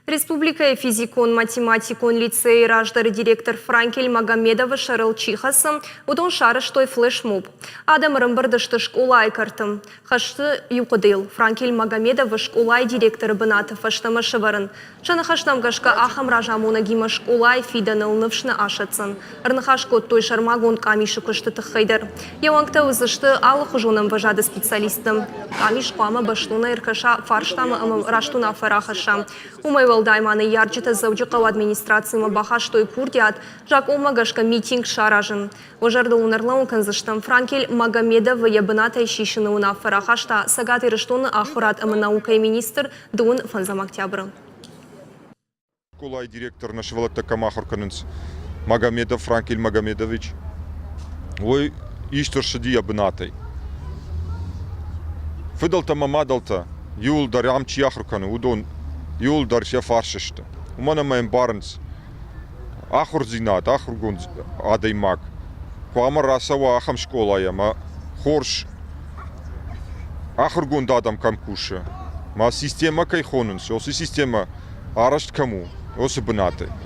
Республика физикон математикон лицей раждары директор Франкель Магомедова Шарыл Чихасым удон шарыш той флешмоб. Адам рымбырдышты школай картым. Хашты юқыдыл. Франкель Магомедова школай директор бынаты фаштамы шыварын. Шаны хаштамгашка ахам ражамуна гима школай фиданыл нывшны ашатсын. Рнахашкот той шармагон камишы кышты тыхайдар. Евангта узышты алы хужуным вожады специалистым. Камиш қуама баштуна иркаша фарштамы раштуна фарахаша. Дайманы ярчыта заучықау администрацияма баха той курдият, жак омагашка митинг шаражын. Ожарды унарлау канзыштам Франкель Магомедов ебыната шишыны уна фарахашта сагат ирыштуны ахурат наука и министр дуын фанзам октябры. Школай директор нашего Камахорканынц Магомедов Франкель Магомедович. Ой, ишторшади ебынатай. Фыдалта мамадалта, юл дарям чияхруканы, удон Yol darşa farşıştı. Umana men barns. Ахур зинат, ахур гун адаймак. Куама расава ахам школая, ма хорш. Ахур гун дадам камкуша. Ма система кайхонунс, оси система арашт кому, оси бынаты.